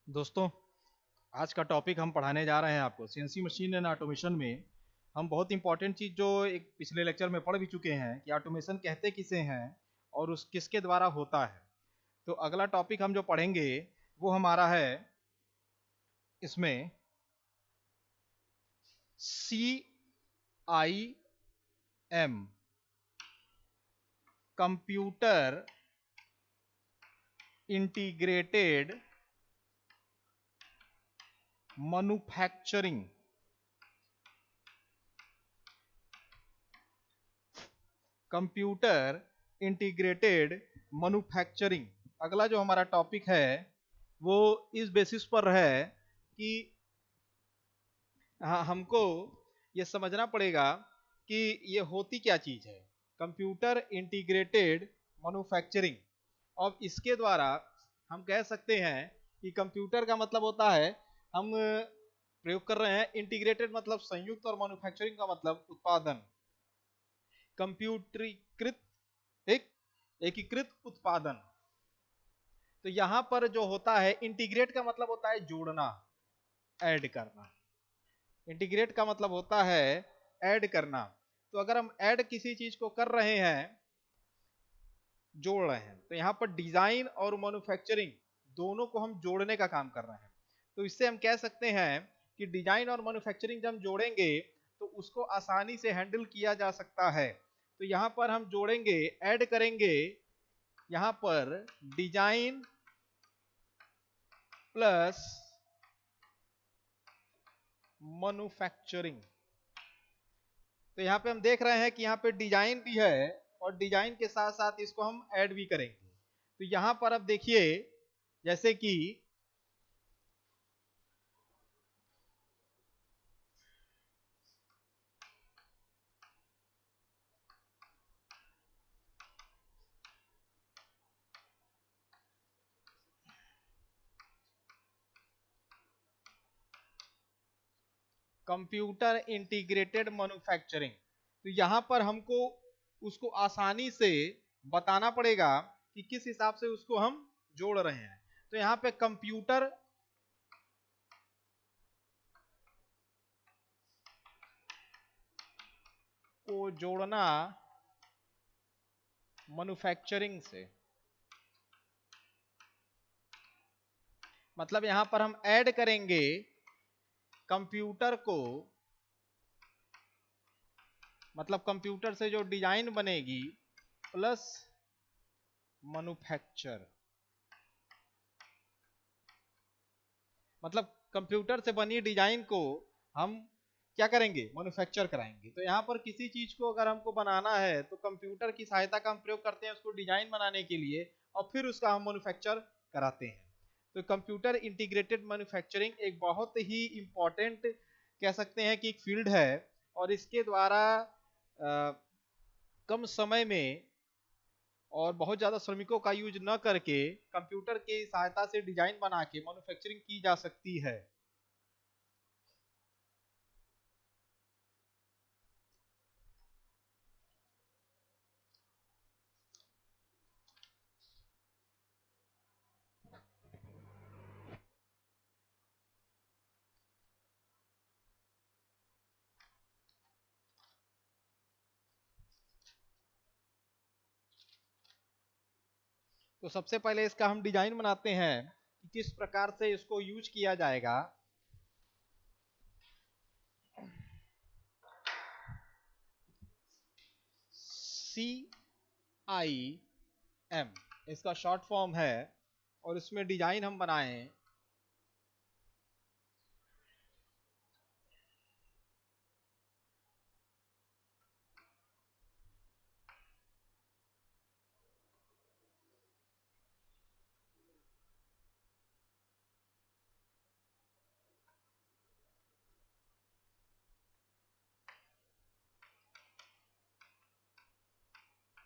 दोस्तों, आज का टॉपिक हम पढ़ाने जा रहे हैं आपको सीएनसी मशीन एंड ऑटोमेशन में। हम बहुत इंपॉर्टेंट चीज़ जो एक पिछले लेक्चर में पढ़ भी चुके हैं कि ऑटोमेशन कहते किसे हैं और उस किसके द्वारा होता है। तो अगला टॉपिक हम जो पढ़ेंगे वो हमारा है इसमें CIM, computer integrated manufacturing. Computer integrated manufacturing अगला जो हमारा टॉपिक है वो इस बेसिस पर है कि हाँ, हमको ये समझना पड़ेगा कि ये होती क्या चीज़ है, कंप्यूटर इंटीग्रेटेड मैन्युफैक्चरिंग। और इसके द्वारा हम कह सकते हैं कि कंप्यूटर का मतलब होता है, हम प्रयोग कर रहे हैं इंटीग्रेटेड मतलब संयुक्त, और मैन्युफैक्चरिंग का मतलब उत्पादन, कंप्यूटरीकृत, एक एकीकृत उत्पादन। तो यहां पर जो होता है इंटीग्रेट का मतलब होता है जोड़ना, ऐड करना। इंटीग्रेट का मतलब होता है ऐड करना। तो अगर हम ऐड किसी चीज को कर रहे हैं, जोड़ रहे हैं, तो यहाँ पर डिजाइन और मैन्युफैक्चरिंग दोनों को हम जोड़ने का काम कर रहे हैं। तो इससे हम कह सकते हैं कि डिजाइन और मैन्युफैक्चरिंग जब हम जोड़ेंगे तो उसको आसानी से हैंडल किया जा सकता है। तो यहाँ पर हम जोड़ेंगे, ऐड करेंगे, यहाँ पर डिजाइन प्लस मैन्युफैक्चरिंग। तो यहाँ पे हम देख रहे हैं कि यहाँ पे डिजाइन भी है और डिजाइन के साथ साथ इसको हम ऐड भी करेंगे। तो यहाँ पर अब देखिए, जैसे कि कंप्यूटर इंटीग्रेटेड मैन्युफैक्चरिंग, तो यहाँ पर हमको उसको आसानी से बताना पड़ेगा कि किस हिसाब से उसको हम जोड़ रहे हैं। तो यहाँ पे कंप्यूटर को जोड़ना मैन्युफैक्चरिंग से, मतलब यहाँ पर हम ऐड करेंगे कंप्यूटर को, मतलब कंप्यूटर से जो डिजाइन बनेगी प्लस मैन्युफैक्चर, मतलब कंप्यूटर से बनी डिजाइन को हम क्या करेंगे, मैन्युफैक्चर कराएंगे। तो यहाँ पर किसी चीज को अगर हमको बनाना है तो कंप्यूटर की सहायता का हम प्रयोग करते हैं उसको डिजाइन बनाने के लिए, और फिर उसका हम मैन्युफैक्चर कराते हैं। तो कंप्यूटर इंटीग्रेटेड मैन्युफैक्चरिंग एक बहुत ही इंपॉर्टेंट कह सकते हैं कि एक फील्ड है, और इसके द्वारा कम समय में और बहुत ज़्यादा श्रमिकों का यूज न करके कंप्यूटर की सहायता से डिजाइन बना के मैन्युफैक्चरिंग की जा सकती है। तो सबसे पहले इसका हम डिजाइन बनाते हैं कि किस प्रकार से इसको यूज किया जाएगा। CIM इसका शॉर्ट फॉर्म है, और इसमें डिजाइन हम बनाएं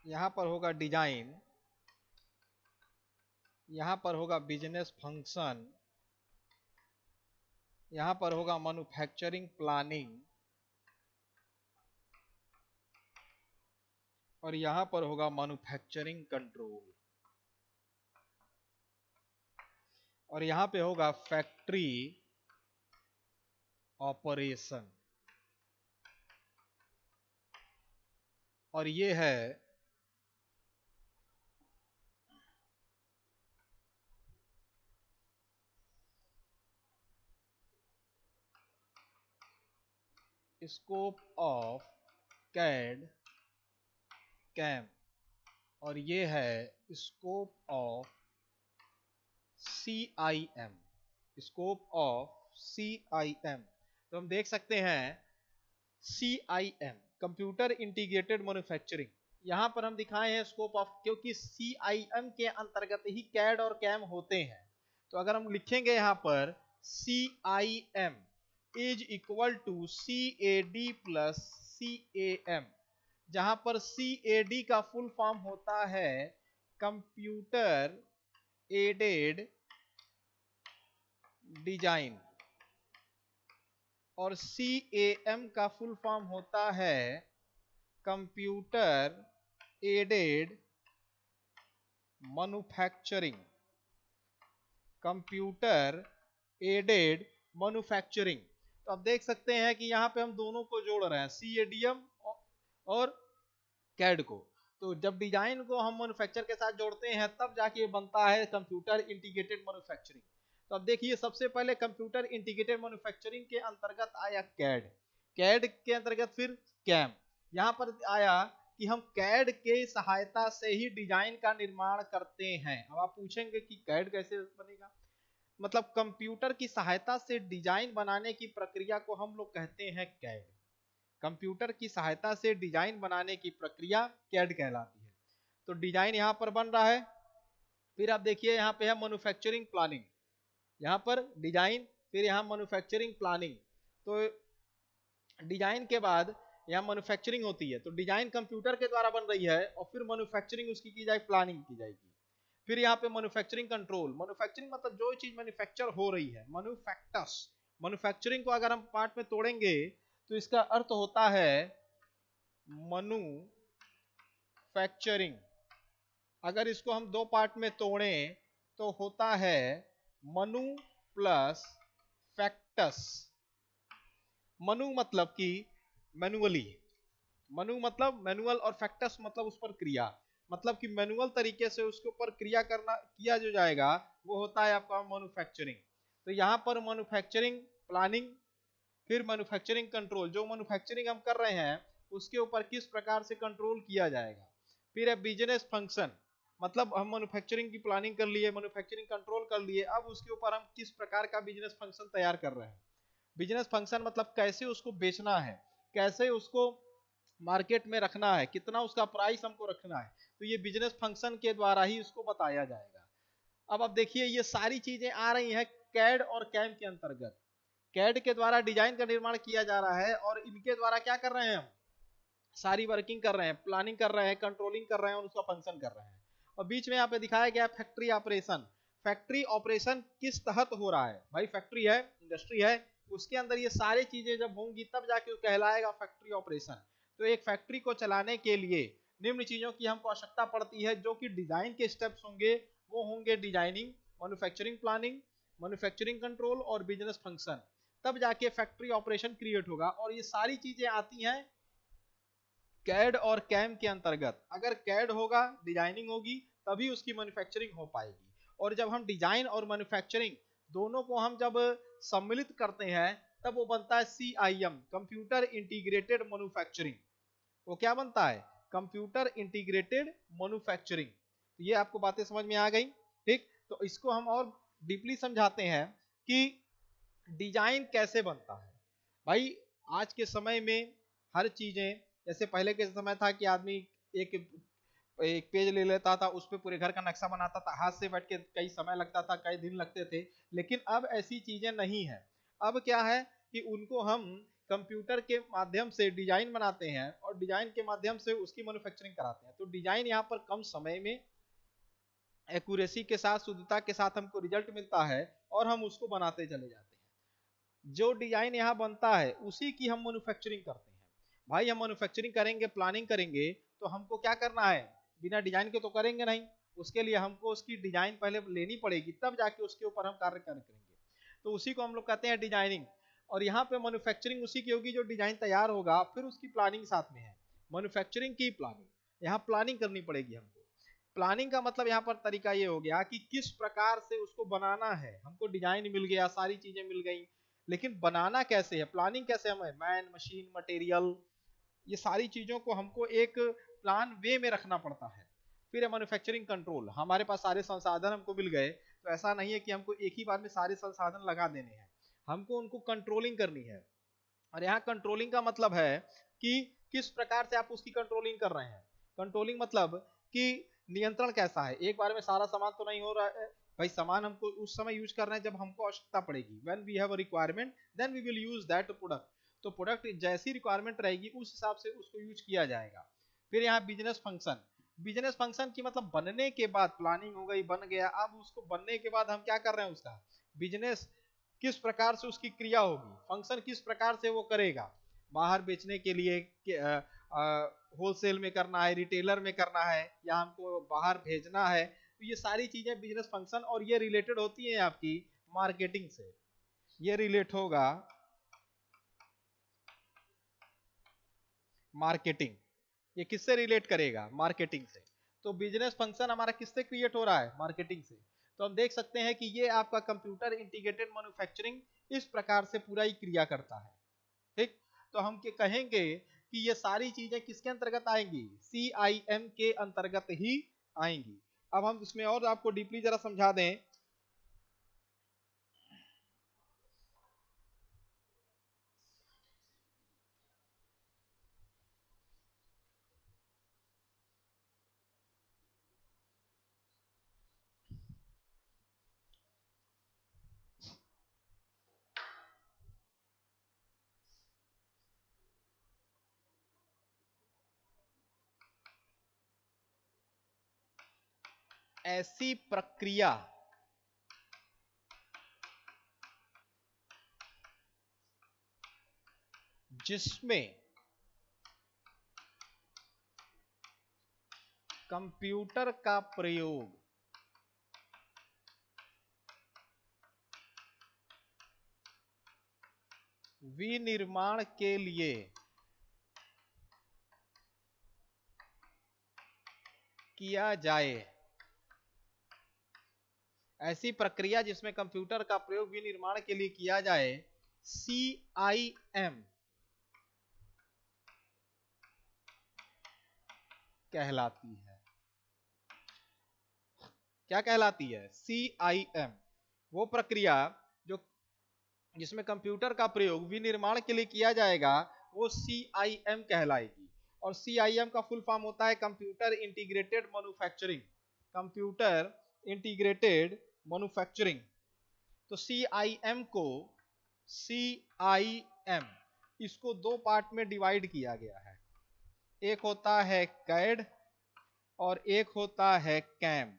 यहां पर होगा डिजाइन, यहां पर होगा बिजनेस फंक्शन, यहां पर होगा मैन्युफैक्चरिंग प्लानिंग, और यहां पर होगा मैन्युफैक्चरिंग कंट्रोल। और यहां पे होगा फैक्ट्री ऑपरेशन, और ये है स्कोप ऑफ कैड कैम, और ये है scope of CIM, scope of CIM। तो हम देख सकते हैं CIM कंप्यूटर इंटीग्रेटेड मैन्युफैक्चरिंग, यहां पर हम दिखाए हैं स्कोप ऑफ, क्योंकि CIM के अंतर्गत ही कैड और कैम होते हैं। तो अगर हम लिखेंगे यहां पर CIM is equal to CAD plus CAM, जहां पर CAD का फुल फॉर्म होता है कंप्यूटर एडेड डिजाइन, और CAM का फुल फॉर्म होता है computer aided manufacturing, computer aided manufacturing. तो आप देख सकते हैं कि यहाँ पे हम दोनों को जोड़ रहे हैं, CADM और कैड को। तो जब डिजाइन को हम मैन्युफैक्चर के साथ जोड़ते हैं तब जाके बनता है कंप्यूटर इंटीग्रेटेड मैन्युफैक्चरिंग। तो अब देखिए सबसे पहले कंप्यूटर इंटीग्रेटेड मैन्युफैक्चरिंग के अंतर्गत आया कैड, कैड के अंतर्गत फिर कैम। यहाँ पर आया कि हम कैड के सहायता से ही डिजाइन का निर्माण करते हैं। अब आप पूछेंगे कि कैड कैसे बनेगा, मतलब कंप्यूटर की सहायता से डिजाइन बनाने की प्रक्रिया को हम लोग कहते हैं कैड। कंप्यूटर की सहायता से डिजाइन बनाने की प्रक्रिया कैड कहलाती है। तो डिजाइन यहां पर बन रहा है। फिर आप देखिए यहां पे है मैन्युफैक्चरिंग प्लानिंग, यहां पर डिजाइन फिर यहां मैन्युफैक्चरिंग प्लानिंग। तो डिजाइन के बाद यहाँ मैन्युफैक्चरिंग होती है, तो डिजाइन कंप्यूटर के द्वारा बन रही है और फिर मैन्युफैक्चरिंग उसकी की जाएगी, प्लानिंग की जाएगी। फिर यहाँ पे मैन्युफैक्चरिंग कंट्रोल, मैन्युफैक्चरिंग मतलब जो चीज मैन्युफैक्चर हो रही है, मैन्युफैक्टस। मैन्युफैक्चरिंग को अगर हम पार्ट में तोड़ेंगे तो इसका अर्थ होता है मैन्युफैक्चरिंग। अगर इसको हम दो पार्ट में तोड़ें तो होता है मनु प्लस फैक्टस। मनु मतलब कि मैनुअली, मनु मतलब मैनुअल, और फैक्टस मतलब उस पर क्रिया, मतलब कि मैनुअल तरीके से उसके ऊपर क्रिया करना किया जो जाएगा वो होता है आपका मैन्युफैक्चरिंग। तो यहाँ पर मैन्युफैक्चरिंग प्लानिंग, फिर मैन्युफैक्चरिंग कंट्रोल, जो मैन्युफैक्चरिंग हम कर रहे हैं उसके ऊपर किस प्रकार से कंट्रोल किया जाएगा। फिर है बिजनेस फंक्शन, मतलब हम मैन्युफैक्चरिंग की प्लानिंग कर लिए, मैन्युफैक्चरिंग कंट्रोल कर लिए, अब उसके ऊपर हम किस प्रकार का बिजनेस फंक्शन तैयार कर रहे हैं। बिजनेस फंक्शन मतलब कैसे उसको बेचना है, कैसे उसको मार्केट में रखना है, कितना उसका प्राइस हमको रखना है, तो ये बिजनेस फंक्शन के द्वारा ही उसको बताया जाएगा। अब आप देखिए ये सारी चीजें आ रही हैं कैड और कैम के अंतर्गत। कैड के द्वारा डिजाइन का निर्माण किया जा रहा है और इनके द्वारा क्या कर रहे हैं हम, सारी वर्किंग कर रहे हैं, प्लानिंग कर रहे हैं, कंट्रोलिंग कर रहे हैं और उसका फंक्शन कर रहे हैं। और बीच में यहाँ पे दिखाया गया फैक्ट्री ऑपरेशन। फैक्ट्री ऑपरेशन किस तहत हो रहा है, भाई फैक्ट्री है, इंडस्ट्री है, उसके अंदर ये सारी चीजें जब होंगी तब जाके कहलाएगा फैक्ट्री ऑपरेशन। तो एक फैक्ट्री को चलाने के लिए निम्न चीजों की हमको आवश्यकता पड़ती है, जो कि डिजाइन के स्टेप्स होंगे, वो होंगे designing, manufacturing planning, manufacturing control और बिजनेस फंक्शन। तब जाके फैक्ट्री ऑपरेशन क्रिएट होगा और ये सारी चीजें आती हैं कैड और कैम के अंतर्गत। अगर कैड होगा, डिजाइनिंग होगी, तभी उसकी मैन्युफैक्चरिंग हो पाएगी। और जब हम डिजाइन और मैन्युफैक्चरिंग दोनों को हम जब सम्मिलित करते हैं तब वो बनता है CIM, कंप्यूटर इंटीग्रेटेड मैन्युफैक्चरिंग। वो क्या बनता है, कंप्यूटर इंटीग्रेटेड मैन्युफैक्चरिंग। ये आपको बातें समझ में आ गई, ठीक। तो इसको हम और डीपली समझाते हैं कि डिजाइन कैसे बनता है। भाई आज के समय में हर चीजें, जैसे पहले के समय था कि आदमी एक एक पेज ले लेता था, उस पर पूरे घर का नक्शा बनाता था, हाथ से बैठ के कई समय लगता था, कई दिन लगते थे। लेकिन अब ऐसी चीजें नहीं है। अब क्या है कि उनको हम कंप्यूटर के माध्यम से डिजाइन बनाते हैं और डिजाइन के माध्यम से उसकी मैन्युफैक्चरिंग कराते हैं। तो डिजाइन यहाँ पर कम समय में एक्यूरेसी के साथ, शुद्धता के साथ हमको रिजल्ट मिलता है और हम उसको बनाते चले जाते हैं। जो डिजाइन यहाँ बनता है उसी की हम मैन्युफैक्चरिंग करते हैं। भाई हम मैन्युफैक्चरिंग करेंगे, प्लानिंग करेंगे, तो हमको क्या करना है, बिना डिजाइन के तो करेंगे नहीं। उसके लिए हमको उसकी डिजाइन पहले लेनी पड़ेगी, तब जाके उसके ऊपर हम कार्य करेंगे। तो उसी को हम लोग कहते हैं डिजाइनिंग। और यहाँ पे मैन्युफैक्चरिंग उसी की होगी जो डिजाइन तैयार होगा, फिर उसकी प्लानिंग साथ में है। मैन्युफैक्चरिंग की प्लानिंग, यहाँ प्लानिंग करनी पड़ेगी हमको। प्लानिंग का मतलब यहाँ पर तरीका ये हो गया कि किस प्रकार से उसको बनाना है। हमको डिजाइन मिल गया, सारी चीजें मिल गई, लेकिन बनाना कैसे है, प्लानिंग कैसे हमें, मैन मशीन मटेरियल, ये सारी चीजों को हमको एक प्लान वे में रखना पड़ता है। फिर है मैन्युफैक्चरिंग कंट्रोल, हमारे पास सारे संसाधन हमको मिल गए, तो ऐसा नहीं है कि हमको एक ही बार में सारे संसाधन लगा देने हैं, हमको उनको कंट्रोलिंग करनी है। और यहाँ कंट्रोलिंग का मतलब है कि किस प्रकार से आप उसकी कंट्रोलिंग कर रहे हैं। कंट्रोलिंग मतलब कि नियंत्रण कैसा है, एक बार में सारा सामान तो नहीं हो रहा है भाई, सामान हमको उस समय यूज करना है जब हमको आवश्यकता पड़ेगी। When we have a requirement then we will use that product. तो प्रोडक्ट जैसी रिक्वायरमेंट रहेगी उस हिसाब से उसको यूज किया जाएगा। फिर यहाँ बिजनेस फंक्शन, बिजनेस फंक्शन की मतलब बनने के बाद, प्लानिंग हो गई, बन गया, अब उसको बनने के बाद हम क्या कर रहे हैं, उसका बिजनेस किस प्रकार से उसकी क्रिया होगी, फंक्शन किस प्रकार से वो करेगा, बाहर बेचने के लिए होलसेल में करना है, रिटेलर में करना है, या हमको बाहर भेजना है। तो ये सारी चीजें बिजनेस फंक्शन, और ये रिलेटेड होती है आपकी मार्केटिंग से। ये रिलेट होगा मार्केटिंग, ये किससे रिलेट करेगा, मार्केटिंग से। तो बिजनेस फंक्शन हमारा किससे क्रिएट हो रहा है, मार्केटिंग से। तो हम देख सकते हैं कि ये आपका कंप्यूटर इंटीग्रेटेड मैन्युफैक्चरिंग इस प्रकार से पूरा ही क्रिया करता है। ठीक, तो हम कहेंगे कि ये सारी चीजें किसके अंतर्गत आएंगी, CIM के अंतर्गत ही आएंगी। अब हम इसमें और आपको डीपली जरा समझा दें। ऐसी प्रक्रिया जिसमें कंप्यूटर का प्रयोग विनिर्माण के लिए किया जाए, ऐसी प्रक्रिया जिसमें कंप्यूटर का प्रयोग विनिर्माण के लिए किया जाए, CIM कहलाती है। क्या कहलाती है, CIM। वो प्रक्रिया जो जिसमें कंप्यूटर का प्रयोग विनिर्माण के लिए किया जाएगा, वो CIM कहलाएगी। और CIM का फुल फॉर्म होता है computer integrated manufacturing, computer integrated manufacturing. तो CIM को, CIM इसको दो पार्ट में डिवाइड किया गया है, एक होता है कैड और एक होता है कैम,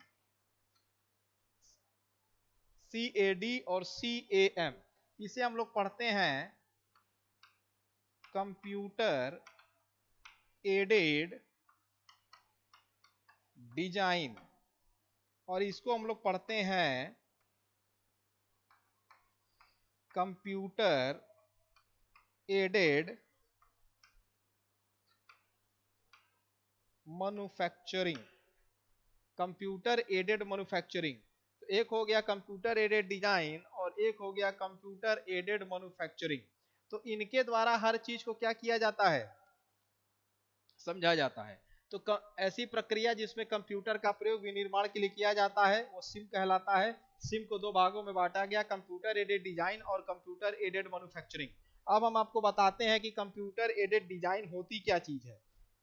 CAD और CAM। इसे हम लोग पढ़ते हैं कंप्यूटर एडेड डिजाइन, और इसको हम लोग पढ़ते हैं computer aided manufacturing, computer aided manufacturing. तो एक हो गया कंप्यूटर एडेड डिजाइन और एक हो गया कंप्यूटर एडेड मैन्युफैक्चरिंग। तो इनके द्वारा हर चीज को क्या किया जाता है, समझा जाता है। तो ऐसी प्रक्रिया जिसमें कंप्यूटर का प्रयोग विनिर्माण के लिए किया जाता है, वो सिम कहलाता है। सिम को दो भागों में बांटा गया, कंप्यूटर एडेड डिजाइन और कंप्यूटर एडेड मैन्युफैक्चरिंग। अब हम आपको बताते हैं कि कंप्यूटर एडेड डिजाइन होती क्या चीज है।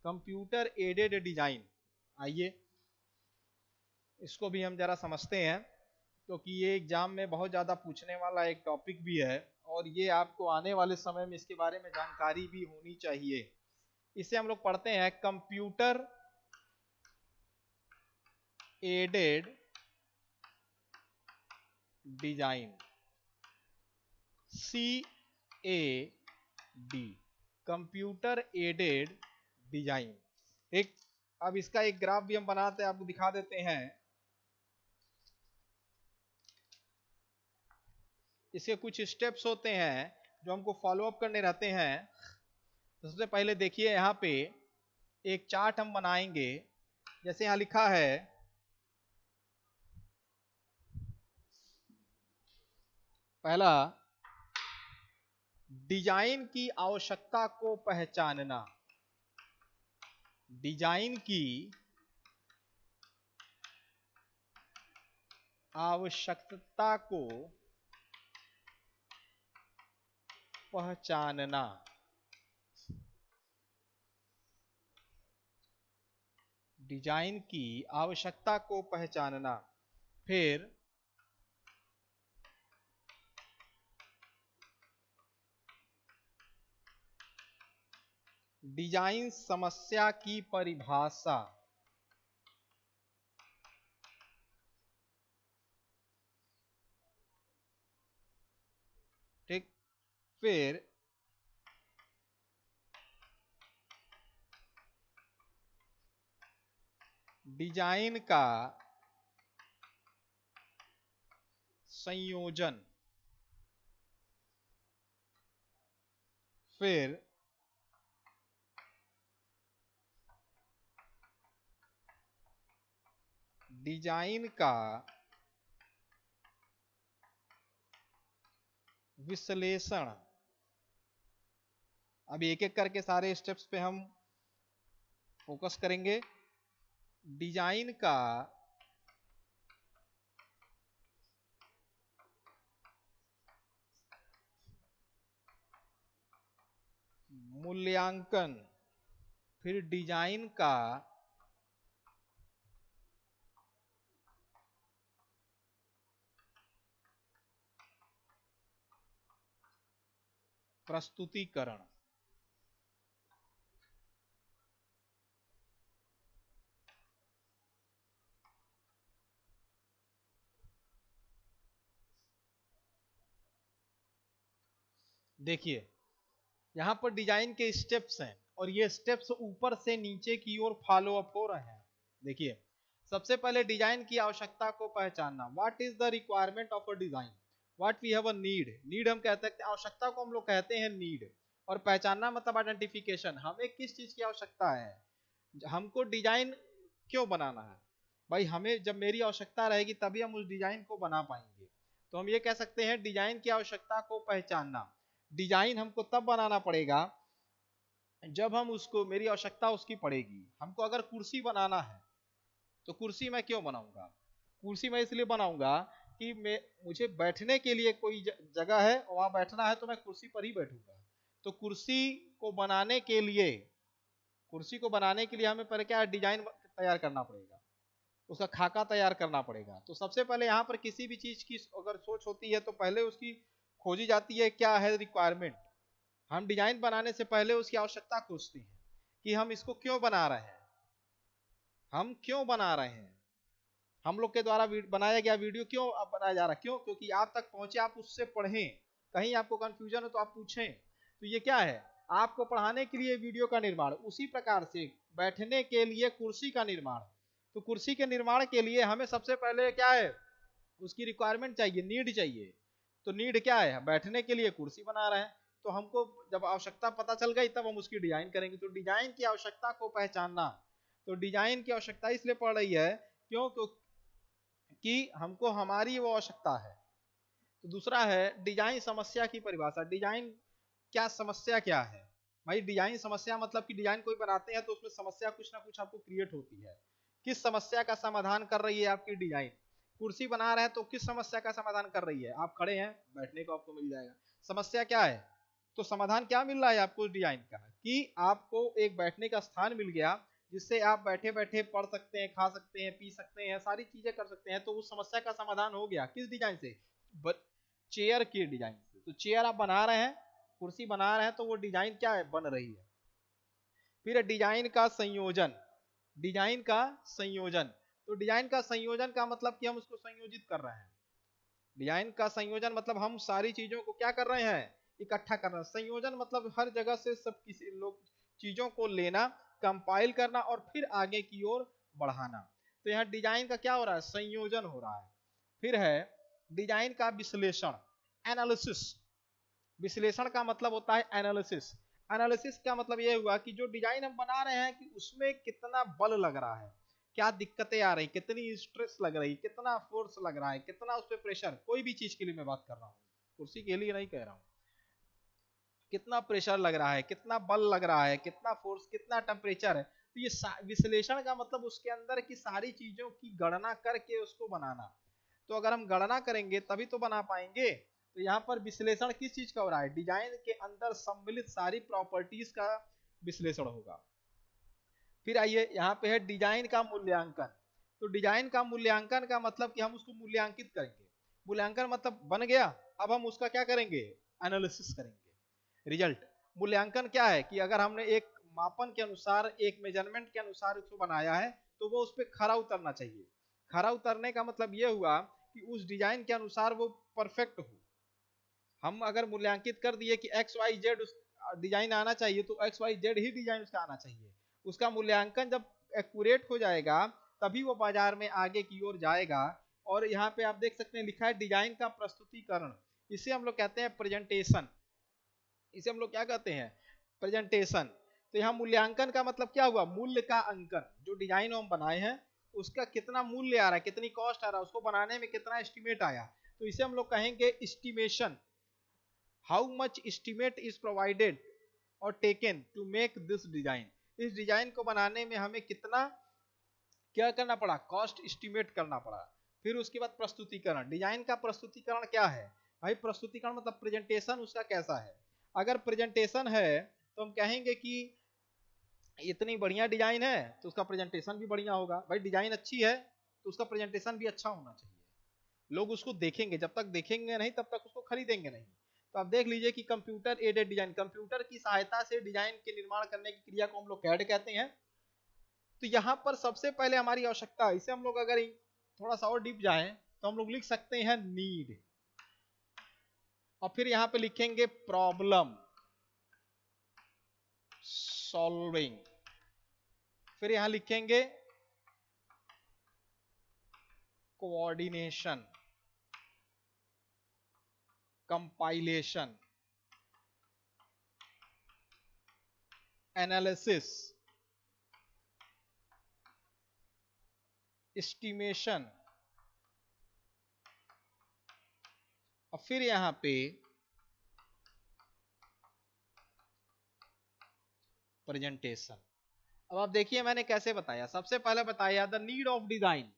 कंप्यूटर एडेड डिजाइन, आइए इसको भी हम जरा समझते हैं, क्योंकि ये एग्जाम में बहुत ज़्यादा पूछने वाला एक टॉपिक भी है, और ये आपको आने वाले समय में इसके बारे में जानकारी भी होनी चाहिए। इसे हम लोग पढ़ते हैं computer aided design, CAD, computer aided design. ठीक, अब इसका एक ग्राफ भी हम बनाते हैं, आपको दिखा देते हैं। इसके कुछ स्टेप्स होते हैं जो हमको फॉलो अप करने रहते हैं। तो सबसे पहले देखिए यहाँ पे एक चार्ट हम बनाएंगे। जैसे यहाँ लिखा है पहला, डिजाइन की आवश्यकता को पहचानना। डिजाइन की आवश्यकता को पहचानना। डिजाइन की आवश्यकता को पहचानना। फिर डिजाइन समस्या की परिभाषा। ठीक। फिर डिजाइन का संयोजन। फिर डिजाइन का विश्लेषण। अब एक एक करके सारे स्टेप्स पे हम फोकस करेंगे। डिजाइन का मूल्यांकन। फिर डिजाइन का प्रस्तुतिकरण। देखिए यहां पर डिजाइन के स्टेप्स हैं और ये स्टेप्स ऊपर से नीचे की ओर फॉलो अप हो रहे हैं। देखिए सबसे पहले डिजाइन की आवश्यकता को पहचानना। What is the requirement of a design. What we have a need. Need हम कहते हैं, आवश्यकता को हम लोग कहते हैं नीड। और पहचानना मतलब आइडेंटिफिकेशन, हमें किस चीज की आवश्यकता है, हमको डिजाइन क्यों बनाना है। भाई हमें जब मेरी आवश्यकता रहेगी तभी हम उस डिजाइन को बना पाएंगे। तो हम ये कह सकते हैं डिजाइन की आवश्यकता को पहचानना। डिजाइन हमको तब बनाना पड़ेगा जब हम उसको, मेरी आवश्यकता उसकी पड़ेगी। हमको अगर कुर्सी बनाना है तो कुर्सी मैं क्यों बनाऊंगा। कुर्सी मैं इसलिए बनाऊंगा कि मुझे बैठने के लिए कोई जगह है, वहां बैठना है तो मैं कुर्सी पर ही बैठूंगा। तो कुर्सी को बनाने के लिए हमें पहले क्या डिजाइन तैयार करना पड़ेगा, उसका खाका तैयार करना पड़ेगा। तो सबसे पहले यहाँ पर किसी भी चीज की अगर सोच होती है तो पहले उसकी खोजी जाती है क्या है रिक्वायरमेंट। हम डिजाइन बनाने से पहले उसकी आवश्यकता खोजते हैं कि हम इसको क्यों बना रहे हैं, हम क्यों बना रहे हैं, हम लोग के द्वारा बनाया गया वीडियो क्यों अब बनाया जा रहा है। क्यों? क्योंकि आप तक पहुंचे, आप उससे पढ़ें, कहीं आपको कंफ्यूजन हो तो आप पूछें। तो ये क्या है, आपको पढ़ाने के लिए वीडियो का निर्माण। उसी प्रकार से बैठने के लिए कुर्सी का निर्माण। तो कुर्सी के निर्माण के लिए हमें सबसे पहले क्या है, उसकी रिक्वायरमेंट चाहिए, नीड चाहिए। तो नीड क्या है, बैठने के लिए कुर्सी बना रहे हैं। तो हमको जब आवश्यकता पता चल गई तब हम उसकी डिजाइन करेंगे। तो डिजाइन की आवश्यकता को पहचानना। तो डिजाइन की आवश्यकता इसलिए पड़ रही है क्यों, कि हमको हमारी वो आवश्यकता है। तो दूसरा है डिजाइन समस्या की परिभाषा। डिजाइन क्या समस्या क्या है। भाई डिजाइन समस्या मतलब कि डिजाइन कोई बनाते हैं तो उसमें समस्या कुछ ना कुछ आपको क्रिएट होती है। किस समस्या का समाधान कर रही है आपकी डिजाइन। कुर्सी बना रहे हैं तो किस समस्या का समाधान कर रही है, आप खड़े हैं बैठने को आपको मिल जाएगा। समस्या क्या है, तो समाधान क्या मिल रहा है आपको डिजाइन का, कि आपको एक बैठने का स्थान मिल गया जिससे आप बैठे बैठे पढ़ सकते हैं, खा सकते हैं, पी सकते हैं, सारी चीजें कर सकते हैं। तो उस समस्या का समाधान हो गया किस डिजाइन से, चेयर की डिजाइन से। तो चेयर आप बना रहे हैं, कुर्सी बना रहे हैं, तो वो डिजाइन क्या है, बन रही है। फिर डिजाइन का संयोजन। डिजाइन का संयोजन, तो डिजाइन का संयोजन का मतलब कि हम उसको संयोजित कर रहे हैं। डिजाइन का संयोजन मतलब हम सारी चीजों को क्या कर रहे हैं, इकट्ठा कर रहे हैं। संयोजन मतलब हर जगह से सब किसी लोग चीजों को लेना, कंपाइल करना और फिर आगे की ओर बढ़ाना। तो यहाँ डिजाइन का क्या हो रहा है, संयोजन हो रहा है। फिर है डिजाइन का विश्लेषण, एनालिसिस। विश्लेषण का मतलब होता है एनालिसिस। एनालिसिस का मतलब यह हुआ कि जो डिजाइन हम बना रहे हैं कि उसमें कितना बल लग रहा है, क्या दिक्कतें आ रही, कितनी स्ट्रेस लग रही, कितना फोर्स लग रहा है, कितना उस पर प्रेशर, कोई भी चीज के लिए मैं बात कर रहा हूँ, कुर्सी के लिए नहीं कह रहा हूँ, कितना प्रेशर लग रहा है, कितना बल लग रहा है, कितना फोर्स, कितना टेम्परेचर है। तो ये विश्लेषण का मतलब उसके अंदर की सारी चीजों की गणना करके उसको बनाना। तो अगर हम गणना करेंगे तभी तो बना पाएंगे। तो यहाँ पर विश्लेषण किस चीज का हो रहा है, डिजाइन के अंदर सम्मिलित सारी प्रॉपर्टीज का विश्लेषण होगा। फिर आइए यहाँ पे है डिजाइन का मूल्यांकन। तो डिजाइन का मूल्यांकन का मतलब कि हम उसको मूल्यांकित करेंगे। मूल्यांकन मतलब बन गया, अब हम उसका क्या करेंगे, एनालिसिस करेंगे। रिजल्ट मूल्यांकन क्या है कि अगर हमने एक मापन के अनुसार, एक मेजरमेंट के अनुसार उसको बनाया है तो वो उस पर खरा उतरना चाहिए। खरा उतरने का मतलब ये हुआ कि उस डिजाइन के अनुसार वो परफेक्ट हो। हम अगर मूल्यांकित कर दिए कि एक्स वाई जेड डिजाइन आना चाहिए तो एक्स वाई जेड ही डिजाइन उसका आना चाहिए। उसका मूल्यांकन जब एक्यूरेट हो जाएगा तभी वो बाजार में आगे की ओर जाएगा। और यहाँ पे आप देख सकते हैं लिखा है डिजाइन का प्रस्तुतिकरण, इसे हम लोग कहते हैं प्रेजेंटेशन। इसे हम लोग क्या कहते हैं, प्रेजेंटेशन। तो यहाँ मूल्यांकन का मतलब क्या हुआ, मूल्य का अंकन। जो डिजाइन हम बनाए हैं उसका कितना मूल्य आ रहा है, कितनी कॉस्ट आ रहा है, उसको बनाने में कितना एस्टिमेट आया, तो इसे हम लोग कहेंगे estimation. How much estimate is provided और taken to make this design. इस डिजाइन को बनाने में हमें कितना क्या करना पड़ा, कॉस्ट एस्टिमेट करना पड़ा। फिर उसके बाद प्रस्तुतिकरण। डिजाइन का प्रस्तुतिकरण क्या है भाई, प्रस्तुतिकरण मतलब प्रेजेंटेशन उसका कैसा है। अगर प्रेजेंटेशन है तो हम कहेंगे कि इतनी बढ़िया डिजाइन है तो उसका प्रेजेंटेशन भी बढ़िया होगा। भाई डिजाइन अच्छी है तो उसका प्रेजेंटेशन भी अच्छा होना चाहिए, लोग उसको देखेंगे, जब तक देखेंगे नहीं तब तक उसको खरीदेंगे नहीं। तो आप देख लीजिए कि कंप्यूटर एडेड डिजाइन, कंप्यूटर की सहायता से डिजाइन के निर्माण करने की क्रिया को हम लोग कैड कहते हैं। तो यहाँ पर सबसे पहले हमारी आवश्यकता, इसे हम लोग अगर थोड़ा सा और डीप जाएं तो हम लोग लिख सकते हैं नीड, और फिर यहाँ पे लिखेंगे प्रॉब्लम सॉल्विंग, फिर यहाँ लिखेंगे कोऑर्डिनेशन, कंपाइलेशन, एनालिसिस, एस्टिमेशन, और फिर यहां पे प्रेजेंटेशन। अब आप देखिए मैंने कैसे बताया, सबसे पहले बताया the need of design,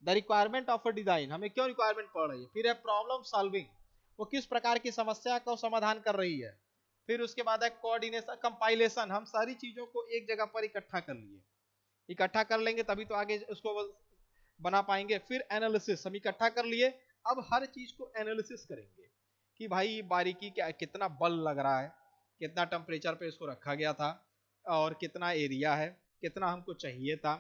the requirement of a design, हमें क्यों रिक्वायरमेंट पड़ रही है। फिर है प्रॉब्लम सॉल्विंग, वो किस प्रकार की समस्या का समाधान कर रही है। फिर उसके बाद है कोऑर्डिनेशन, कंपाइलेशन, हम सारी चीजों को एक जगह पर इकट्ठा कर लिए, इकट्ठा कर लेंगे तभी तो आगे उसको बना पाएंगे। फिर एनालिसिस, हम इकट्ठा कर लिए, अब हर चीज को एनालिसिस करेंगे कि भाई बारीकी क्या, कितना बल लग रहा है, कितना टेम्परेचर पे इसको रखा गया था, और कितना एरिया है, कितना हमको चाहिए था,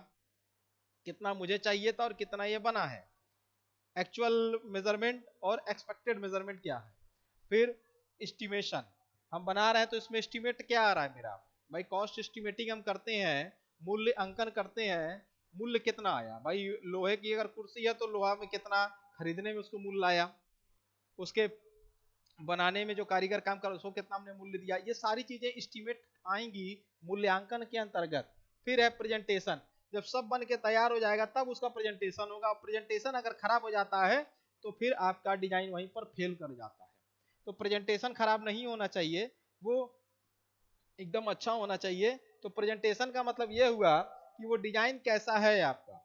कितना मुझे चाहिए था और कितना ये बना है, एक्चुअल मेजरमेंट और एक्सपेक्टेड मेजरमेंट क्या है। फिर एस्टिमेशन, हम बना रहे हैं तो इसमें एस्टिमेट क्या आ रहा है मेरा, भाई कॉस्ट एस्टिमेटिंग हम करते हैं, मूल्य अंकन करते हैं, मूल्य कितना आया। भाई लोहे की अगर कुर्सी है तो लोहा में कितना खरीदने में उसको मूल्य आया, उसके बनाने में जो कारीगर काम कर उसको कितना हमने मूल्य दिया, ये सारी चीजें एस्टिमेट आएंगी मूल्यांकन के अंतर्गत। फिर है प्रेजेंटेशन, जब सब बन के तैयार हो जाएगा तब उसका प्रेजेंटेशन होगा। प्रेजेंटेशन अगर खराब हो जाता है तो फिर आपका डिजाइन वहीं पर फेल कर जाता है। तो प्रेजेंटेशन खराब नहीं होना चाहिए, वो एकदम अच्छा होना चाहिए। तो प्रेजेंटेशन का मतलब यह हुआ कि वो डिजाइन कैसा है आपका।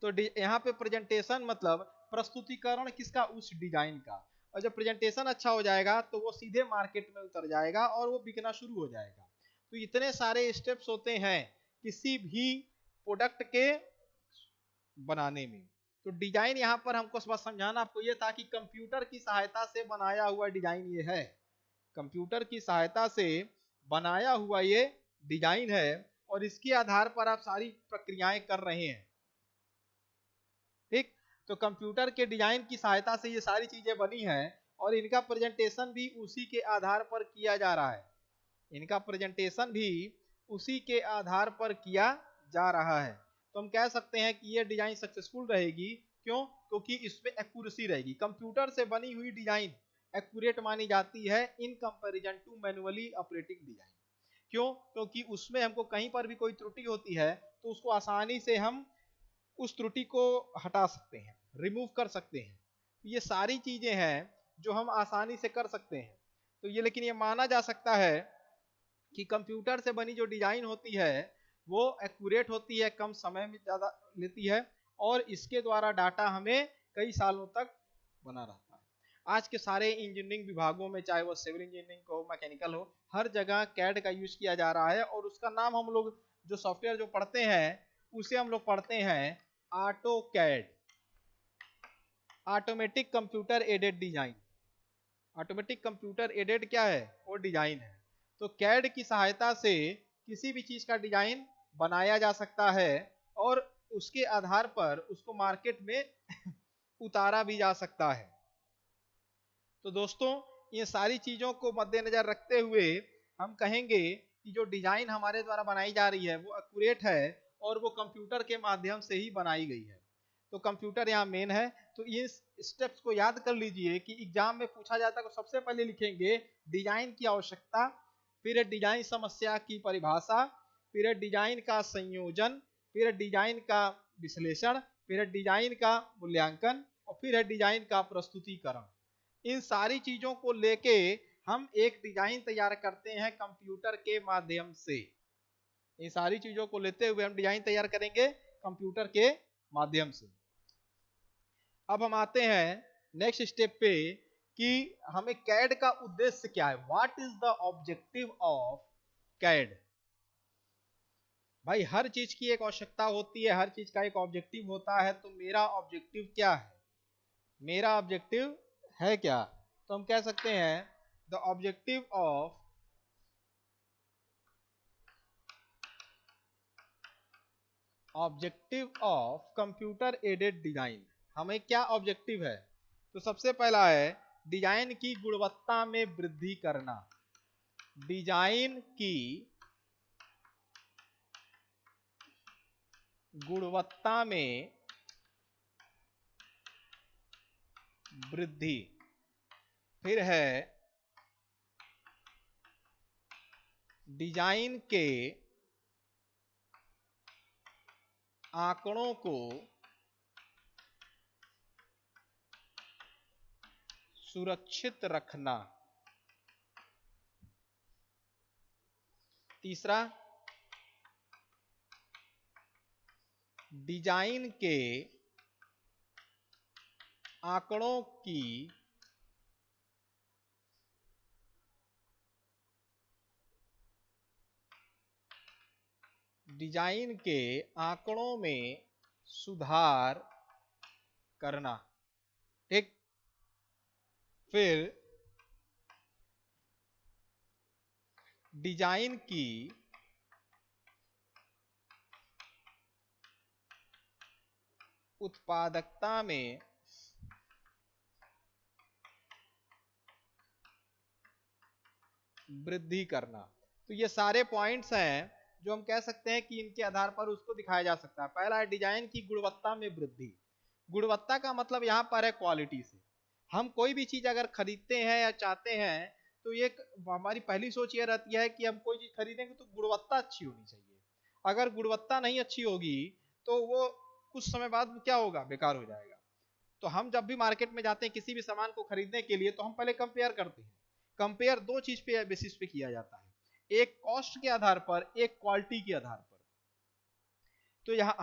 तो यहाँ पे प्रेजेंटेशन मतलब प्रस्तुतिकरण किसका, उस डिजाइन का। और जब प्रेजेंटेशन अच्छा हो जाएगा तो वो सीधे मार्केट में उतर जाएगा और वो बिकना शुरू हो जाएगा। तो इतने सारे स्टेप्स होते हैं किसी भी प्रोडक्ट के बनाने में। तो डिजाइन यहाँ पर हमको बस समझाना आपको ये था कि कंप्यूटर की सहायता से बनाया हुआ डिजाइन ये है, कंप्यूटर की सहायता से बनाया हुआ ये डिजाइन है, और इसके आधार पर आप सारी प्रक्रियाएं कर रहे हैं। ठीक, तो कंप्यूटर के डिजाइन की सहायता से ये सारी चीजें बनी हैं और इनका प्रेजेंटेशन भी उसी के आधार पर किया जा रहा है, इनका प्रेजेंटेशन भी उसी के आधार पर किया जा रहा है। तो हम कह सकते हैं कि ये डिजाइन सक्सेसफुल रहेगी क्यों? क्योंकि इसमें एक्यूरेसी रहेगी। कंप्यूटर से बनी हुई डिजाइन एक्यूरेट मानी जाती है in comparison to manually operating design. क्यों? क्योंकि उसमें हमको कहीं पर भी कोई त्रुटि होती है तो उसको आसानी से हम उस त्रुटि को हटा सकते हैं, रिमूव कर सकते हैं। ये सारी चीजें हैं जो हम आसानी से कर सकते हैं। तो ये लेकिन ये माना जा सकता है कि कंप्यूटर से बनी जो डिजाइन होती है वो एक्यूरेट होती है, कम समय में ज़्यादा लेती है और इसके द्वारा डाटा हमें कई सालों तक बना रहता है। आज के सारे इंजीनियरिंग विभागों में, चाहे वो सिविल इंजीनियरिंग हो, मैकेनिकल हो, हर जगह कैड का यूज किया जा रहा है और उसका नाम हम लोग जो सॉफ्टवेयर जो पढ़ते हैं उसे हम लोग पढ़ते हैं AutoCAD, automatic computer aided design. Automatic computer aided क्या है? वो डिजाइन है। तो कैड की सहायता से किसी भी चीज का डिजाइन बनाया जा सकता है और उसके आधार पर उसको मार्केट में उतारा भी जा सकता है। तो दोस्तों ये सारी चीजों को मद्देनजर रखते हुए हम कहेंगे कि जो डिजाइन हमारे द्वारा बनाई जा रही है वो एक्यूरेट है और वो कंप्यूटर के माध्यम से ही बनाई गई है। तो कंप्यूटर यहाँ मेन है। तो इस स्टेप्स को याद कर लीजिए कि एग्जाम में पूछा जाता है तो सबसे पहले लिखेंगे डिजाइन की आवश्यकता, फिर डिजाइन समस्या की परिभाषा, फिर डिजाइन का संयोजन, फिर डिजाइन का विश्लेषण, फिर डिजाइन का मूल्यांकन और फिर है डिजाइन का प्रस्तुतिकरण। इन सारी चीजों को लेके हम एक डिजाइन तैयार करते हैं कंप्यूटर के माध्यम से। इन सारी चीजों को लेते हुए हम डिजाइन तैयार करेंगे कंप्यूटर के माध्यम से। अब हम आते हैं नेक्स्ट स्टेप पे कि हमें कैड का उद्देश्य क्या है। What is the objective of CAD? भाई हर चीज की एक आवश्यकता होती है, हर चीज का एक ऑब्जेक्टिव होता है। तो मेरा ऑब्जेक्टिव क्या है? मेरा ऑब्जेक्टिव है क्या? तो हम कह सकते हैं the objective of computer aided design. हमें क्या ऑब्जेक्टिव है? तो सबसे पहला है डिजाइन की गुणवत्ता में वृद्धि करना। डिजाइन की गुणवत्ता में वृद्धि। फिर है डिजाइन के आंकड़ों को सुरक्षित रखना। तीसरा डिजाइन के आंकड़ों की डिजाइन के आंकड़ों में सुधार करना। ठीक। फिर डिजाइन की उत्पादकता में वृद्धि करना। तो ये सारे पॉइंट्स हैं जो हम कह सकते हैं कि इनके आधार पर उसको दिखाया जा सकता है। पहला है डिजाइन की गुणवत्ता में वृद्धि। गुणवत्ता का मतलब यहाँ पर है क्वालिटी से। हम कोई भी चीज अगर खरीदते हैं या चाहते हैं तो ये हमारी पहली सोच ये रहती है कि हम कोई चीज खरीदेंगे तो गुणवत्ता अच्छी होनी चाहिए। अगर गुणवत्ता नहीं अच्छी होगी तो वो कुछ समय बाद क्या होगा? बेकार हो जाएगा। तो हम जब भी मार्केट में जाते हैं किसी भी सामान को खरीदने के लिए तो हम पहले कंपेयर करते हैं। कंपेयर दो चीज पे बेसिस पे किया जाता है, एक कॉस्ट के आधार पर, एक क्वालिटी के आधार पर। तो यहाँ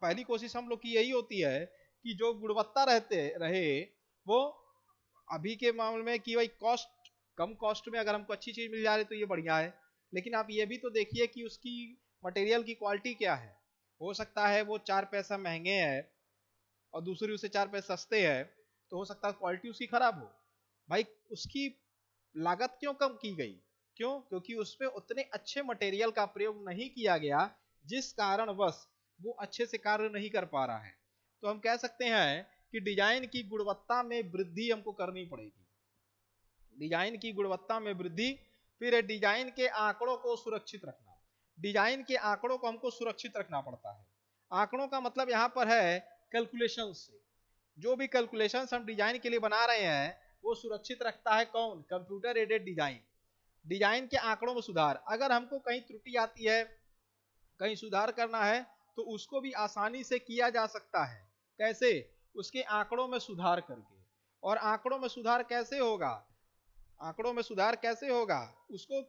पहली कोशिश हम लोग की यही होती है कि जो गुणवत्ता रहते रहे वो अभी के मामले में कि भाई कॉस्ट, कम कॉस्ट में अगर हमको अच्छी चीज मिल जा रही तो ये बढ़िया है। लेकिन आप ये भी तो देखिए कि उसकी मटेरियल की क्वालिटी क्या है। हो सकता है वो 4 पैसा महंगे है और दूसरी उससे 4 पैसे सस्ते है, तो हो सकता है क्वालिटी उसकी खराब हो। भाई उसकी लागत क्यों कम की गई? क्यों? क्योंकि उसमें उतने अच्छे मटेरियल का प्रयोग नहीं किया गया जिस कारणवश वो अच्छे से कार्य नहीं कर पा रहा है। तो हम कह सकते हैं कि डिजाइन की गुणवत्ता में वृद्धि हमको करनी पड़ेगी। डिजाइन की गुणवत्ता में वृद्धि। फिर है डिजाइन के आंकड़ों को सुरक्षित रखना। डिजाइन के आंकड़ों को हमको सुरक्षित रखना पड़ता है। आंकड़ों का मतलब यहाँ पर है कैलकुलेशन से। जो भी कैलकुलेशंस हम डिजाइन के लिए बना रहे हैं वो सुरक्षित रखता है कौन? Computer aided design. डिजाइन के आंकड़ों में सुधार, अगर हमको कहीं त्रुटि आती है, कहीं सुधार करना है, तो उसको भी आसानी से किया जा सकता है। कैसे? उसके आंकड़ों में सुधार करके। और आंकड़ों में सुधार कैसे होगा? आंकड़ों में सुधार कैसे होगा? उसको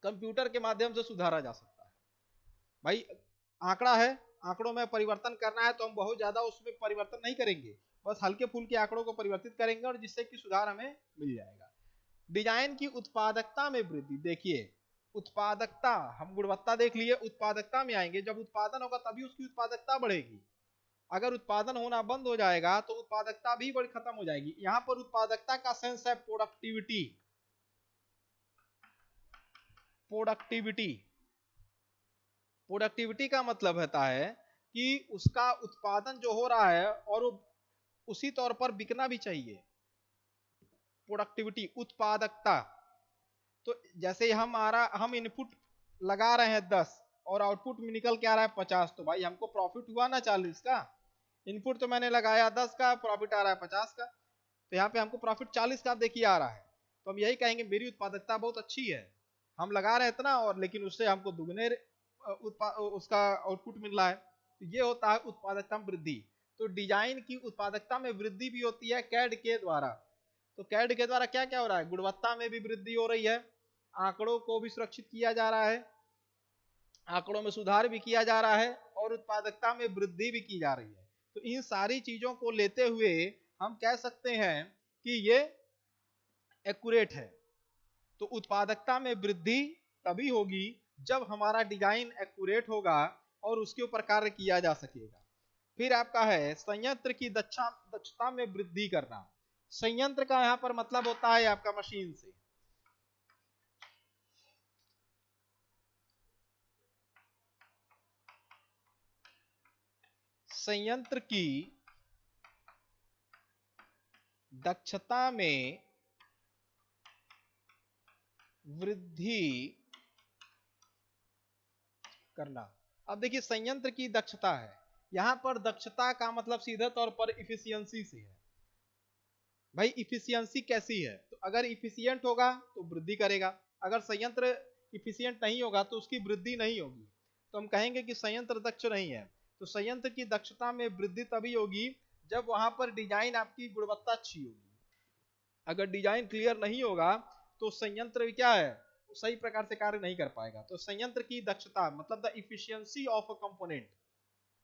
कंप्यूटर के माध्यम से सुधारा जा सकता है। भाई आंकड़ा है, आंकड़ों में परिवर्तन करना है तो हम बहुत ज्यादा उसमें परिवर्तन नहीं करेंगे, बस हल्के फुल्के आंकड़ों को परिवर्तित करेंगे और जिससे कि सुधार हमें मिल जाएगा। डिजाइन की उत्पादकता में वृद्धि, देखिए उत्पादकता, हम गुणवत्ता देख लिए, उत्पादकता में आएंगे। जब उत्पादन होगा तभी उसकी उत्पादकता बढ़ेगी। अगर उत्पादन होना बंद हो जाएगा तो उत्पादकता भी बड़ी खत्म हो जाएगी। यहां पर उत्पादकता का सेंस है प्रोडक्टिविटी। प्रोडक्टिविटी प्रोडक्टिविटी का मतलब होता है कि उसका उत्पादन जो हो रहा है और वो उसी तौर पर बिकना भी चाहिए। प्रोडक्टिविटी, उत्पादकता। तो जैसे हम इनपुट लगा रहे हैं 10 और आउटपुट में निकल के आ रहा है 50, तो भाई हमको प्रॉफिट हुआ ना 40 का। इनपुट तो मैंने लगाया 10 का, प्रॉफिट आ रहा है 50 का, तो यहाँ पे हमको प्रॉफिट 40 का देखिए आ रहा है। तो हम यही कहेंगे मेरी उत्पादकता बहुत अच्छी है, हम लगा रहे हैं इतना और लेकिन उससे हमको दुगने उसका आउटपुट मिल रहा है। तो ये होता है उत्पादकता में वृद्धि। तो डिजाइन की उत्पादकता में वृद्धि भी होती है कैड के द्वारा। तो कैड के द्वारा क्या क्या हो रहा है? गुणवत्ता में भी वृद्धि हो रही है, आंकड़ों को भी सुरक्षित किया जा रहा है, आंकड़ों में सुधार भी किया जा रहा है और उत्पादकता में वृद्धि भी की जा रही है। तो इन सारी चीजों को लेते हुए हम कह सकते हैं कि ये एक्यूरेट है। तो उत्पादकता में वृद्धि तभी होगी जब हमारा डिजाइन एक्यूरेट होगा और उसके ऊपर कार्य किया जा सकेगा। फिर आपका है संयंत्र की दक्षता में वृद्धि करना। संयंत्र का यहां पर मतलब होता है आपका मशीन से। संयंत्र की दक्षता में वृद्धि करना। अब देखिए संयंत्र की दक्षता है, यहां पर दक्षता का मतलब सीधे तौर पर इफिशियंसी से है। भाई इफिशियंसी कैसी है? तो अगर इफिशियंट होगा तो वृद्धि करेगा, अगर संयंत्र इफिशियंट नहीं होगा तो उसकी वृद्धि नहीं होगी। तो हम कहेंगे कि संयंत्र दक्ष नहीं है। तो संयंत्र की दक्षता में वृद्धि तभी होगी जब वहां पर डिजाइन आपकी गुणवत्ता अच्छी होगी। अगर डिजाइन क्लियर नहीं होगा तो संयंत्र क्या है, सही प्रकार से कार्य नहीं कर पाएगा। तो संयंत्र की दक्षता मतलब the efficiency of a component,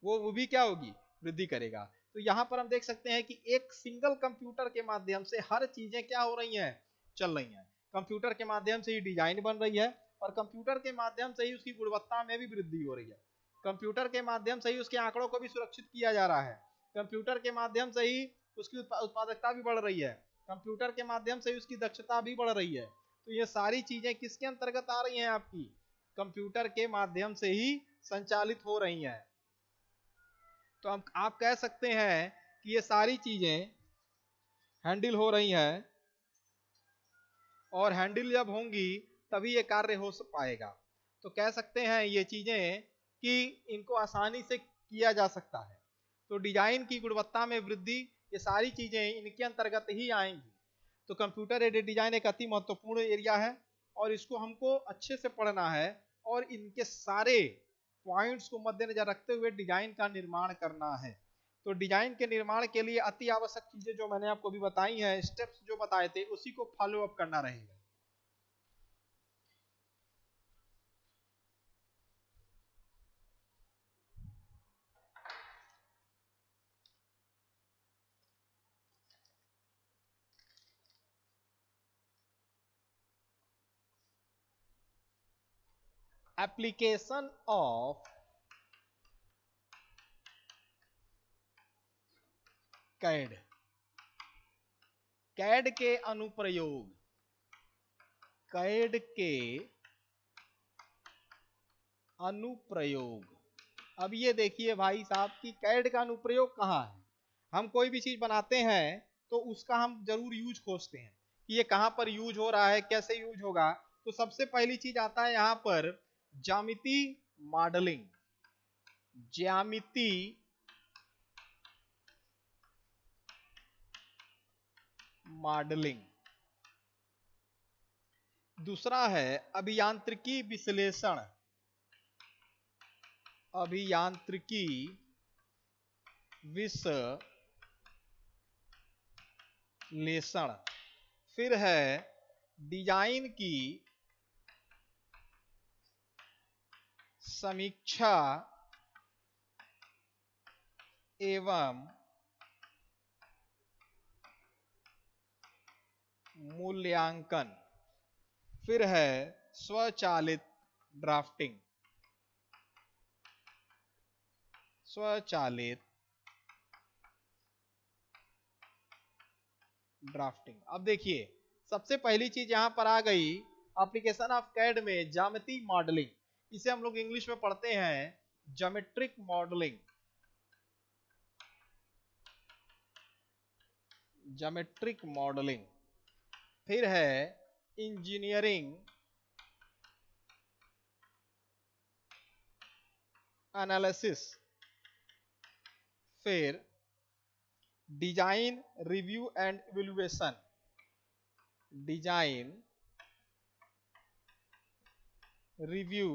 वो भी क्या होगी? वृद्धि करेगा। तो यहां पर हम देख सकते हैं कि एक सिंगल कंप्यूटर के माध्यम से हर चीजें क्या हो रही हैं? चल रही हैं। कंप्यूटर के माध्यम से ही डिजाइन बन रही है और कंप्यूटर के माध्यम से ही उसकी गुणवत्ता में भी वृद्धि हो रही है। कंप्यूटर के माध्यम से ही उसके आंकड़ों को भी सुरक्षित किया जा रहा है। कंप्यूटर के माध्यम से ही उसकी उत्पादकता भी बढ़ रही है। कंप्यूटर के माध्यम से ही उसकी दक्षता भी बढ़ रही है। तो ये सारी चीजें किसके अंतर्गत आ रही हैं? आपकी कंप्यूटर के माध्यम से ही संचालित हो रही हैं। तो हम आप कह सकते हैं कि ये सारी चीजें हैंडल हो रही हैं और हैंडल जब होंगी तभी ये कार्य हो पाएगा। तो कह सकते हैं ये चीजें कि इनको आसानी से किया जा सकता है। तो डिजाइन की गुणवत्ता में वृद्धि, ये सारी चीजें इनके अंतर्गत ही आएंगी। तो कंप्यूटर एडेड डिजाइन एक अति महत्वपूर्ण एरिया है और इसको हमको अच्छे से पढ़ना है और इनके सारे पॉइंट्स को मद्देनजर रखते हुए डिजाइन का निर्माण करना है। तो डिजाइन के निर्माण के लिए अति आवश्यक चीजें जो मैंने आपको भी बताई हैं, स्टेप्स जो बताए थे, उसी को फॉलो अप करना रहेगा। एप्लीकेशन ऑफ कैड, कैड के अनुप्रयोग, कैड के अनुप्रयोग। अब ये देखिए भाई साहब कि कैड का अनुप्रयोग कहाँ है। हम कोई भी चीज बनाते हैं तो उसका हम जरूर यूज खोजते हैं कि ये कहाँ पर यूज हो रहा है, कैसे यूज होगा। तो सबसे पहली चीज आता है यहाँ पर ज्यामिति मॉडलिंग। ज्यामिति मॉडलिंग। दूसरा है अभियांत्रिकी विश्लेषण, अभियांत्रिकी विश्लेषण। फिर है डिजाइन की समीक्षा एवं मूल्यांकन। फिर है स्वचालित ड्राफ्टिंग, स्वचालित ड्राफ्टिंग। अब देखिए सबसे पहली चीज यहां पर आ गई एप्लीकेशन ऑफ कैड में ज्यामिति मॉडलिंग। इसे हम लोग इंग्लिश में पढ़ते हैं ज्योमेट्रिक मॉडलिंग, ज्योमेट्रिक मॉडलिंग। फिर है इंजीनियरिंग एनालिसिस। फिर design review and evaluation, design review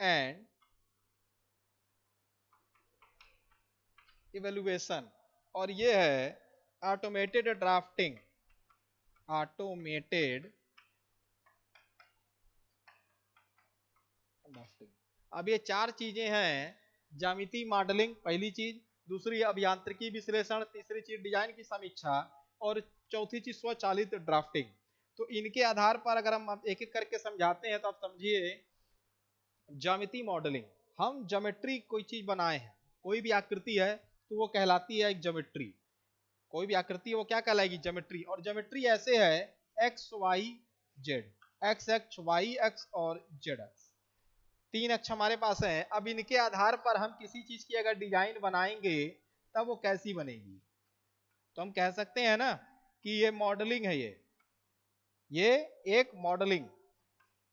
and evaluation. और ये है ऑटोमेटेड ड्राफ्टिंग, ऑटोमेटेड ड्राफ्टिंग। अब ये चार चीजें हैं, ज्यामिति मॉडलिंग पहली चीज, दूसरी अभियांत्रिकी विश्लेषण, तीसरी चीज डिजाइन की समीक्षा, और चौथी चीज स्वचालित ड्राफ्टिंग। तो इनके आधार पर अगर हम एक एक करके समझाते हैं तो आप समझिए। ज्यामिति मॉडलिंग, हम ज्योमेट्री कोई चीज बनाए हैं, कोई भी आकृति है तो वो कहलाती है एक ज्योमेट्री। कोई भी आकृति वो क्या कहलाएगी? ज्योमेट्री। और ज्योमेट्री ऐसे है x y z, x x y x और जेड एक्स, तीन अक्ष हमारे पास हैं। अब इनके आधार पर हम किसी चीज की अगर डिजाइन बनाएंगे तब वो कैसी बनेगी, तो हम कह सकते हैं ना कि ये मॉडलिंग है। ये एक मॉडलिंग।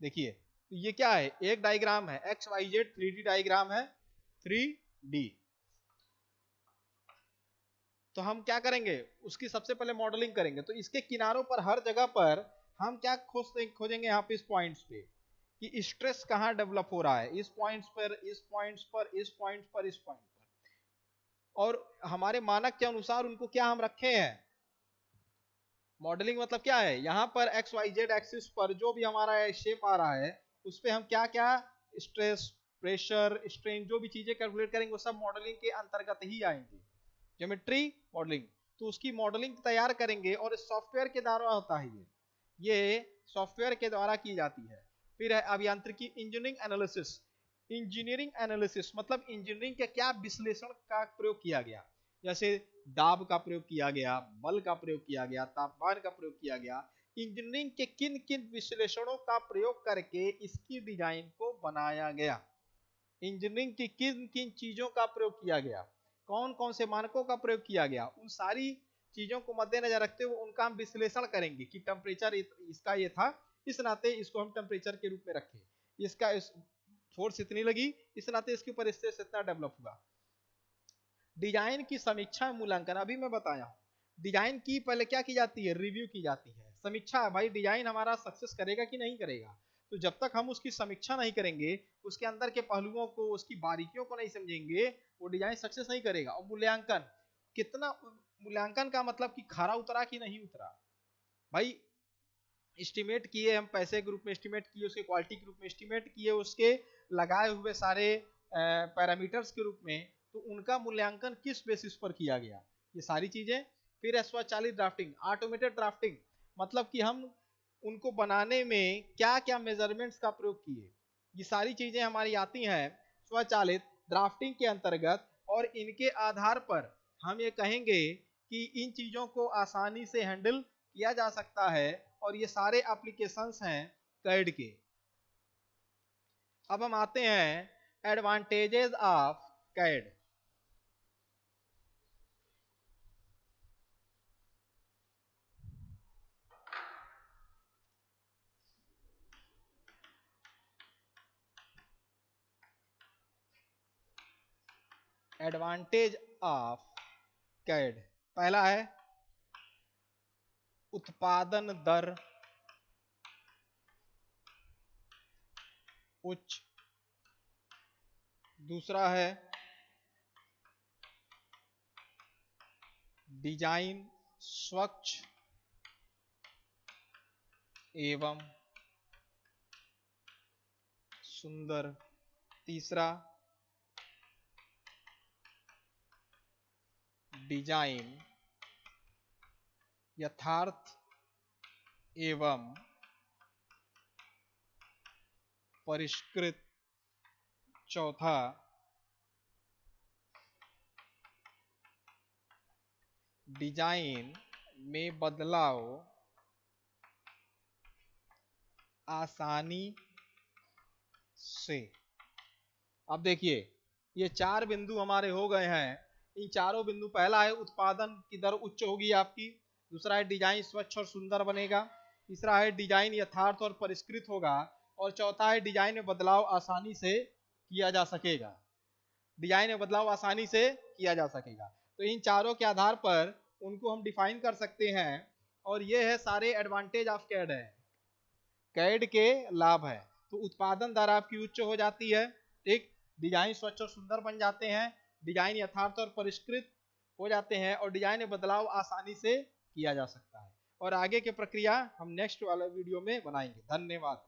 देखिए तो ये क्या है? एक डायग्राम है x y Z, 3D diagram है, 3D। तो हम क्या करेंगे? उसकी सबसे पहले मॉडलिंग करेंगे। तो इसके किनारों पर हर जगह पर हम क्या खोजेंगे यहाँ पे इस पॉइंट्स पे कि स्ट्रेस कहाँ डेवलप हो रहा है, इस पॉइंट्स पर, इस पॉइंट्स पर, इस पॉइंट पर, इस पॉइंट पर। और हमारे मानक के अनुसार उनको क्या हम रखे हैं? मॉडलिंग मतलब क्या है? यहाँ पर एक्स वाई जेड एक्सिस पर जो भी हमारा शेप आ रहा है उस पर हम क्या क्या स्ट्रेस, प्रेशर, स्ट्रेन, जो भी चीजें कैलकुलेट करेंगे वो सब मॉडलिंग के अंतर्गत ही आएंगे, ज्योमेट्री मॉडलिंग। तो उसकी मॉडलिंग तैयार करेंगे और सॉफ्टवेयर के द्वारा होता है ये सॉफ्टवेयर के द्वारा की जाती है। फिर है अभियांत्रिकी इंजीनियरिंग एनालिसिस। इंजीनियरिंग एनालिसिस मतलब इंजीनियरिंग के क्या विश्लेषण का प्रयोग किया गया, जैसे दाब का प्रयोग किया गया, बल का प्रयोग किया गया, तापमान का प्रयोग किया गया। इंजीनियरिंग के किन किन विश्लेषणों का प्रयोग करके इसकी डिजाइन को बनाया गया, इंजीनियरिंग की किन किन चीजों का प्रयोग किया गया, कौन कौन से मानकों का प्रयोग किया गया, उन सारी चीजों को मद्देनजर रखते हुए उनका हम विश्लेषण करेंगे कि टेम्परेचर इसका ये था, इस नाते इसको हम टेम्परेचर के रूप में रखें, इसका फोर्स इतनी लगी, इस नाते इसके ऊपर स्ट्रेस इतना डेवलप हुआ। डिजाइन की समीक्षा मूल्यांकन, अभी मैं बताया हूं डिजाइन की पहले क्या की जाती है? रिव्यू की जाती है। समीक्षा, भाई डिजाइन हमारा सक्सेस करेगा कि नहीं करेगा। तो जब तक हम उसकी समीक्षा नहीं करेंगे, उसके अंदर के पहलुओं को, उसकी बारीकियों को नहीं समझेंगे, वो डिजाइन सक्सेस नहीं करेगा। और मूल्यांकन, कितना मूल्यांकन का मतलब कि खरा उतरा कि नहीं उतरा। भाई एस्टिमेट किए हम, पैसे के रूप में एस्टिमेट किए, उसके क्वालिटी के रूप में एस्टिमेट किए, उसके लगाए हुए सारे पैरामीटर्स के रूप में, तो उनका मूल्यांकन किस बेसिस पर किया गया, ये सारी चीजें। फिर स्वचालित ड्राफ्टिंग, ऑटोमेटेड ड्राफ्टिंग, मतलब कि हम उनको बनाने में क्या क्या मेजरमेंट्स का प्रयोग किए, ये सारी चीजें हमारी आती हैं स्वचालित ड्राफ्टिंग के अंतर्गत। और इनके आधार पर हम ये कहेंगे कि इन चीजों को आसानी से हैंडल किया जा सकता है। और ये सारे एप्लीकेशंस हैं कैड के। अब हम आते हैं advantages of CAD. Advantage of CAD, पहला है उत्पादन दर उच्च, दूसरा है डिजाइन स्वच्छ एवं सुंदर, तीसरा डिजाइन यथार्थ एवं परिष्कृत, चौथा डिजाइन में बदलाव आसानी से। अब देखिए ये चार बिंदु हमारे हो गए हैं। इन चारों बिंदु, पहला है उत्पादन की दर उच्च होगी आपकी, दूसरा है डिजाइन स्वच्छ और सुंदर बनेगा, तीसरा है डिजाइन यथार्थ और परिष्कृत होगा, और चौथा है डिजाइन में बदलाव आसानी से किया जा सकेगा। डिजाइन में बदलाव आसानी से किया जा सकेगा। तो इन चारों के आधार पर उनको हम डिफाइन कर सकते हैं, और ये है सारे एडवांटेज ऑफ कैड है, कैड के लाभ है। तो उत्पादन दर आपकी उच्च हो जाती है, ठीक, डिजाइन स्वच्छ और सुंदर बन जाते हैं, डिजाइन यथार्थ और परिष्कृत हो जाते हैं, और डिजाइन में बदलाव आसानी से किया जा सकता है। और आगे की प्रक्रिया हम नेक्स्ट वाला वीडियो में बनाएंगे। धन्यवाद।